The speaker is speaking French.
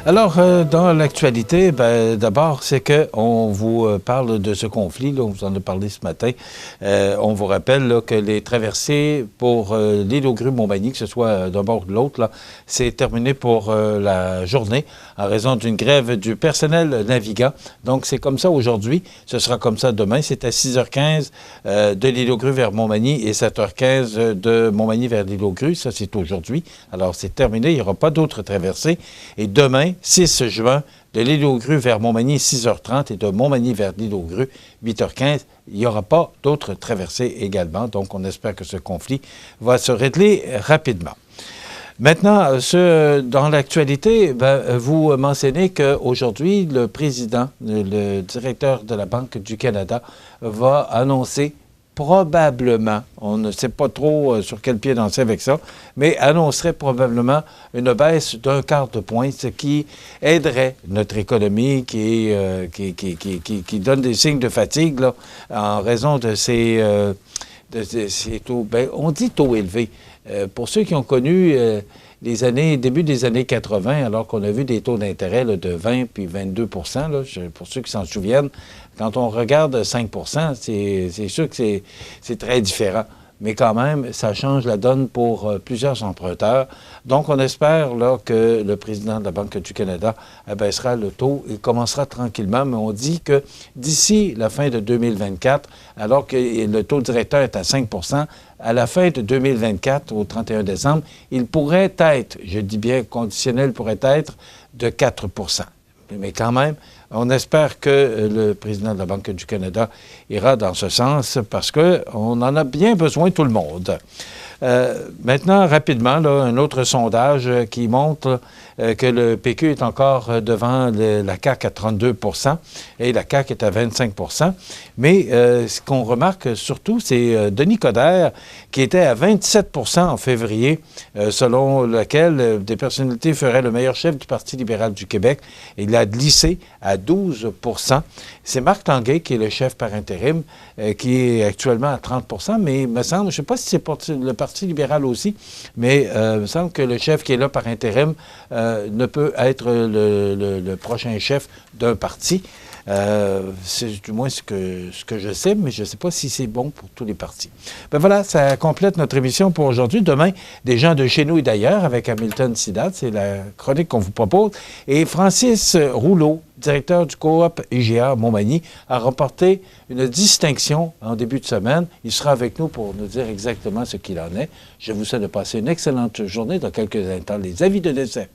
Alors, dans l'actualité, d'abord, c'est qu'on vous parle de ce conflit, là, on vous en a parlé ce matin. On vous rappelle là, que les traversées pour l'île aux Grues Montmagny, que ce soit d'un bord ou de l'autre, c'est terminé pour la journée en raison d'une grève du personnel navigant. Donc, c'est comme ça aujourd'hui. Ce sera comme ça demain. C'est à 6h15 de l'île aux Grues vers Montmagny et 7h15 de Montmagny vers l'île aux Grues. Ça, c'est aujourd'hui. Alors, c'est terminé. Il n'y aura pas d'autres traversées. Et demain, 6 juin, de l'île aux Grues vers Montmagny, 6h30, et de Montmagny vers l'île aux Grues, 8h15. Il n'y aura pas d'autres traversées également. Donc, on espère que ce conflit va se régler rapidement. Maintenant, dans l'actualité, vous mentionnez qu'aujourd'hui, le président, le directeur de la Banque du Canada va annoncer probablement, on ne sait pas trop sur quel pied danser avec ça, mais annoncerait probablement une baisse d'un quart de point, ce qui aiderait notre économie qui donne des signes de fatigue là, en raison de ces taux. On dit taux élevés. Pour ceux qui ont connu début des années 80, alors qu'on a vu des taux d'intérêt de 20 puis 22 là, pour ceux qui s'en souviennent, quand on regarde 5 c'est sûr que c'est très différent. Mais quand même, ça change la donne pour plusieurs emprunteurs. Donc, on espère là, que le président de la Banque du Canada abaissera le taux et commencera tranquillement. Mais on dit que d'ici la fin de 2024, alors que le taux directeur est à 5 à la fin de 2024, au 31 décembre, il pourrait être, je dis bien conditionnel, pourrait être de 4 Mais quand même, on espère que le président de la Banque du Canada ira dans ce sens parce qu'on en a bien besoin, tout le monde. Maintenant, rapidement, là, un autre sondage qui montre que le PQ est encore devant la CAQ à 32 et la CAQ est à 25 Mais ce qu'on remarque surtout, c'est Denis Coderre qui était à 27 en février, selon lequel des personnalités feraient le meilleur chef du Parti libéral du Québec. Il a glissé à 12 C'est Marc Tanguay qui est le chef par intérim, qui est actuellement à 30 mais il me semble, je ne sais pas si c'est pour le Parti libéral aussi, mais il me semble que le chef qui est là par intérim ne peut être le prochain chef d'un parti. C'est du moins ce que je sais, mais je ne sais pas si c'est bon pour tous les partis. Voilà, ça complète notre émission pour aujourd'hui. Demain, des gens de chez nous et d'ailleurs, avec Hamilton Sidat, c'est la chronique qu'on vous propose. Et Francis Rouleau, directeur du coop IGA Montmagny, a remporté une distinction en début de semaine. Il sera avec nous pour nous dire exactement ce qu'il en est. Je vous souhaite de passer une excellente journée. Dans quelques instants, les avis de décès.